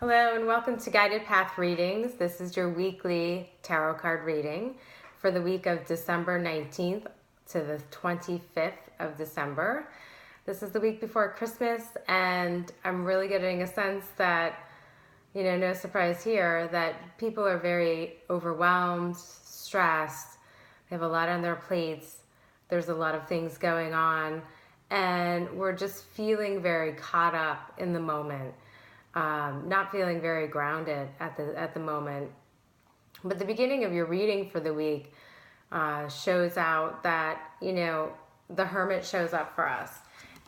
Hello and welcome to Guided Path Readings. This is your weekly tarot card reading for the week of December 19th to the 25th of December. This is the week before Christmas, and I'm really getting a sense that, no surprise here, that people are very overwhelmed, stressed. They have a lot on their plates. There's a lot of things going on, and we're just feeling very caught up in the moment. Not feeling very grounded at the moment. But the beginning of your reading for the week shows out that, the Hermit shows up for us.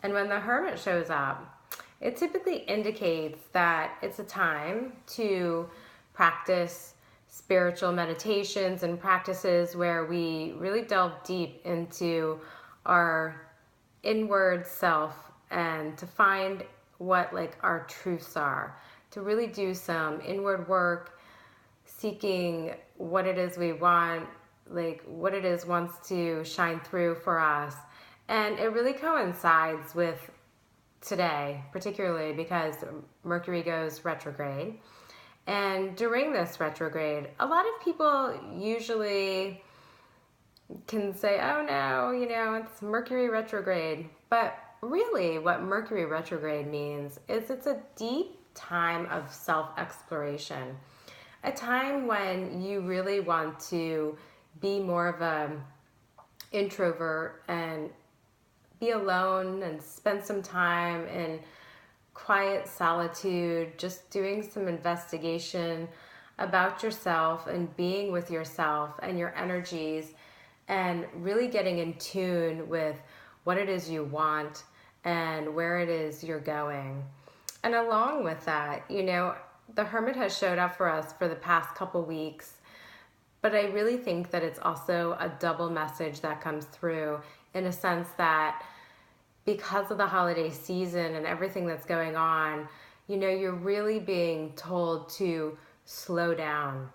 And when the Hermit shows up, it typically indicates that it's a time to practice spiritual meditations and practices where we really delve deep into our inward self and to find what our truths are, to really do some inward work, seeking what it is we want, what it is wants to shine through for us. And it really coincides with today, particularly because Mercury goes retrograde. And during this retrograde, a lot of people usually can say, oh no, it's Mercury retrograde. But really what Mercury retrograde means is it's a deep time of self-exploration, a time when you really want to be more of an introvert and be alone and spend some time in quiet solitude, just doing some investigation about yourself and being with yourself and your energies and really getting in tune with what it is you want and where it is you're going. And along with that, the Hermit has showed up for us for the past couple weeks, but I really think that it's also a double message that comes through in a sense that because of the holiday season and everything that's going on, you're really being told to slow down.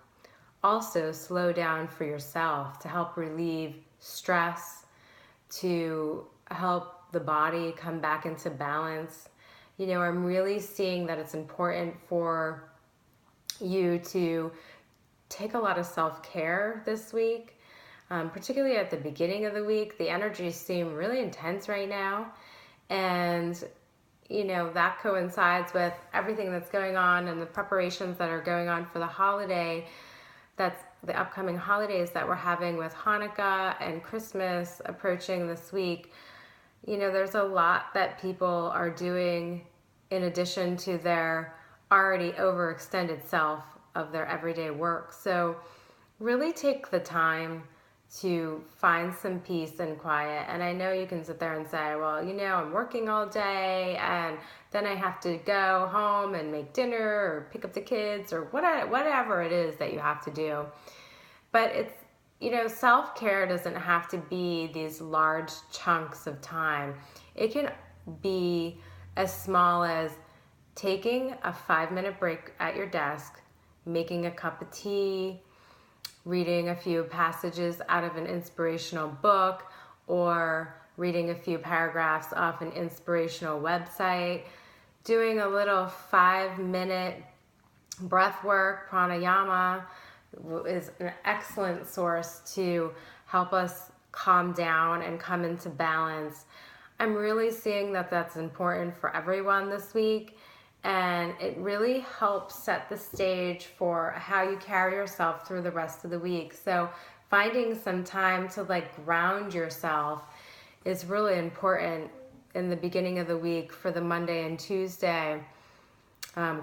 Also, slow down for yourself to help relieve stress, to help the body come back into balance. I'm really seeing that it's important for you to take a lot of self-care this week, particularly at the beginning of the week. The energies seem really intense right now, and that coincides with everything that's going on and the preparations that are going on for the holiday. That's the upcoming holidays that we're having with Hanukkah and Christmas approaching this week. There's a lot that people are doing in addition to their already overextended self of their everyday work. So really take the time to find some peace and quiet. And I know you can sit there and say, well, I'm working all day and then I have to go home and make dinner or pick up the kids or whatever it is that you have to do. But it's, self-care doesn't have to be these large chunks of time. It can be as small as taking a 5-minute break at your desk, making a cup of tea, reading a few passages out of an inspirational book, or reading a few paragraphs off an inspirational website, doing a little 5-minute breath work, pranayama, is an excellent source to help us calm down and come into balance. I'm really seeing that that's important for everyone this week, and it really helps set the stage for how you carry yourself through the rest of the week. So finding some time to ground yourself is really important in the beginning of the week for the Monday and Tuesday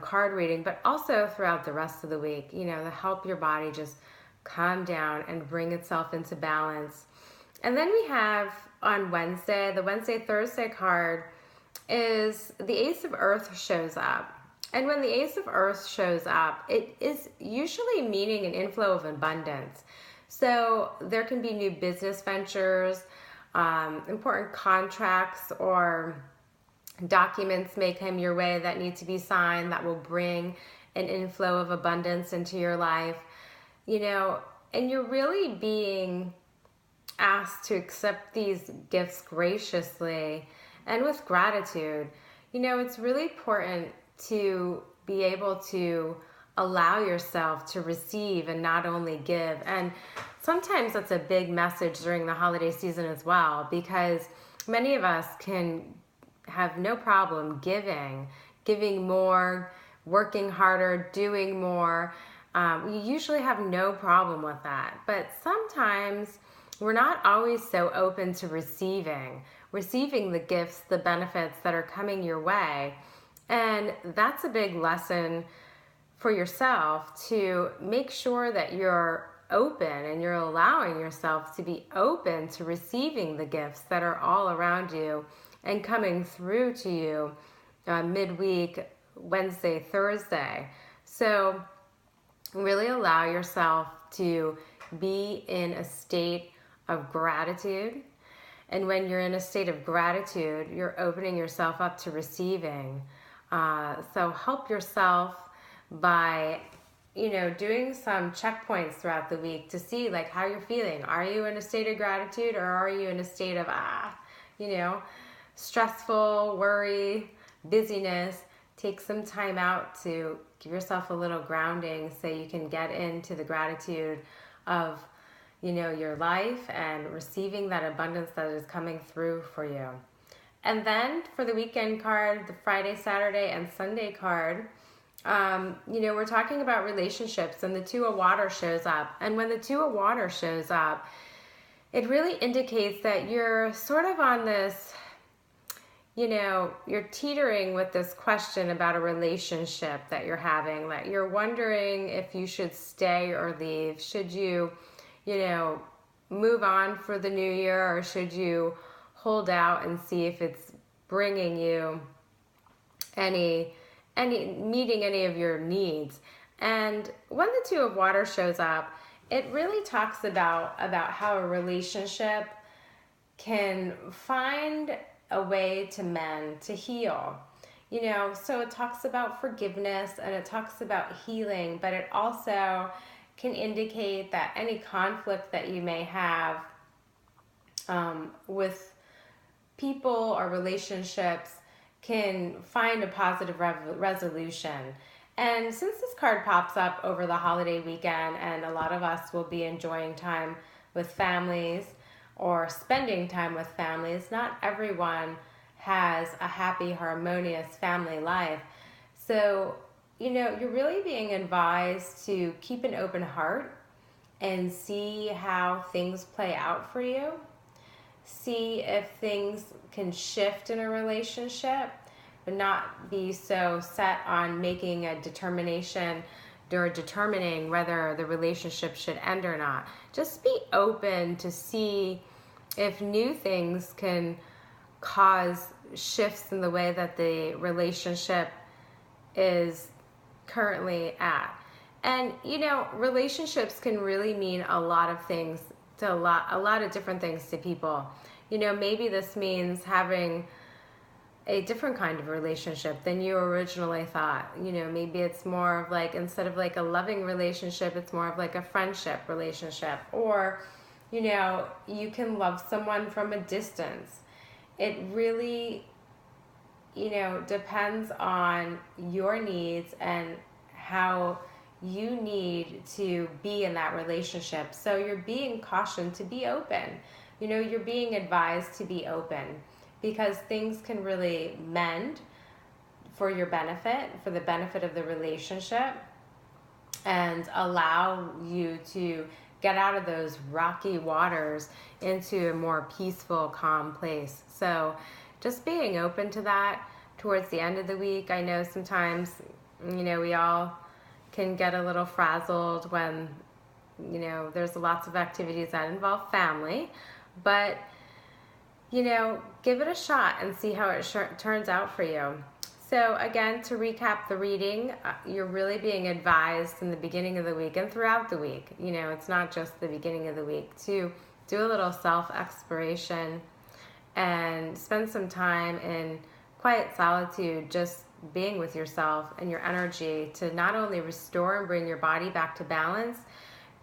card reading, but also throughout the rest of the week, to help your body just calm down and bring itself into balance. And then we have on Wednesday, the Wednesday-Thursday card is the Ace of Earth shows up. And when the Ace of Earth shows up, it is usually meaning an inflow of abundance. So there can be new business ventures, important contracts, or documents may come your way that need to be signed that will bring an inflow of abundance into your life, and you're really being asked to accept these gifts graciously and with gratitude. It's really important to be able to allow yourself to receive and not only give. And sometimes that's a big message during the holiday season as well, because many of us can have no problem giving more, working harder, doing more. We usually have no problem with that. But sometimes we're not always so open to receiving the gifts, the benefits that are coming your way. And that's a big lesson for yourself, to make sure that you're open and you're allowing yourself to be open to receiving the gifts that are all around you and coming through to you midweek, Wednesday, Thursday. So really allow yourself to be in a state of gratitude. And when you're in a state of gratitude, you're opening yourself up to receiving. So help yourself by, doing some checkpoints throughout the week to see like how you're feeling. Are you in a state of gratitude, or are you in a state of, stressful, worry, busyness? Take some time out to give yourself a little grounding so you can get into the gratitude of, your life and receiving that abundance that is coming through for you. And then for the weekend card, the Friday, Saturday, and Sunday card, we're talking about relationships, and the Two of Water shows up. And when the Two of Water shows up, it really indicates that you're sort of on this, you're teetering with this question about a relationship that you're having, that you're wondering if you should stay or leave. Should you, move on for the new year, or should you hold out and see if it's bringing you meeting any of your needs? And when the Two of Water shows up, it really talks about how a relationship can find a way to mend, to heal. So it talks about forgiveness and it talks about healing, but it also can indicate that any conflict that you may have with people or relationships can find a positive resolution. And since this card pops up over the holiday weekend, and a lot of us will be enjoying time with families or spending time with families, not everyone has a happy, harmonious family life. So, you're really being advised to keep an open heart and see how things play out for you. See if things can shift in a relationship, but not be so set on making a determination or determining whether the relationship should end or not. Just be open to see if new things can cause shifts in the way that the relationship is currently at. And relationships can really mean a lot of things to a lot of different things to people. Maybe this means having a different kind of relationship than you originally thought. Maybe it's more of like, instead of like a loving relationship, it's more of like a friendship relationship. Or, you can love someone from a distance. It really, depends on your needs and how you need to be in that relationship. So you're being cautioned to be open. You're being advised to be open, because things can really mend for your benefit, for the benefit of the relationship, and allow you to get out of those rocky waters into a more peaceful, calm place. So just being open to that towards the end of the week. I know sometimes, we all can get a little frazzled when, there's lots of activities that involve family, but, give it a shot and see how it turns out for you. So again, to recap the reading, you're really being advised in the beginning of the week and throughout the week. It's not just the beginning of the week, to do a little self-exploration and spend some time in quiet solitude, just being with yourself and your energy, to not only restore and bring your body back to balance,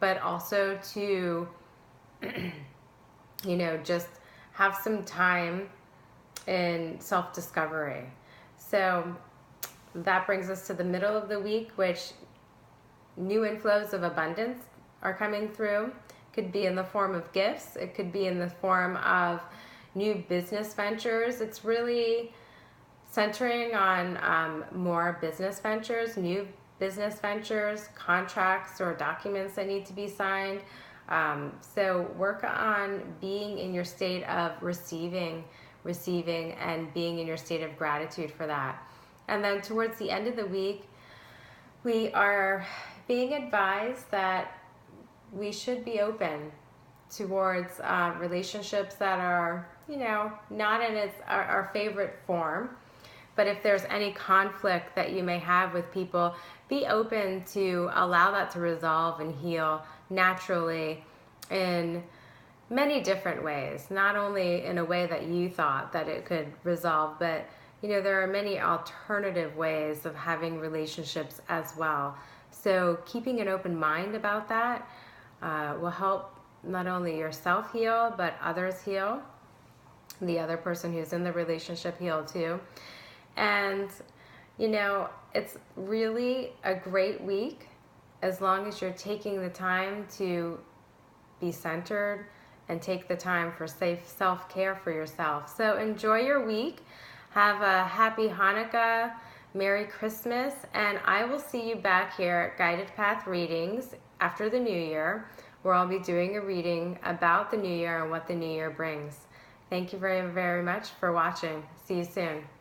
but also to, just have some time in self-discovery. So that brings us to the middle of the week, which new inflows of abundance are coming through. Could be in the form of gifts. It could be in the form of new business ventures. It's really centering on more business ventures, new business ventures, contracts or documents that need to be signed. So work on being in your state of receiving, and being in your state of gratitude for that. And then towards the end of the week, we are being advised that we should be open towards relationships that are, not in our favorite form. But if there's any conflict that you may have with people, be open to allow that to resolve and heal naturally in many different ways. Not only in a way that you thought that it could resolve, but there are many alternative ways of having relationships as well. So keeping an open mind about that will help not only yourself heal, but others heal. The other person who's in the relationship heal too. And, it's really a great week as long as you're taking the time to be centered and take the time for safe self-care for yourself. So enjoy your week. Have a happy Hanukkah, Merry Christmas, and I will see you back here at Guided Path Readings after the New Year, where I'll be doing a reading about the New Year and what the New Year brings. Thank you very, very much for watching. See you soon.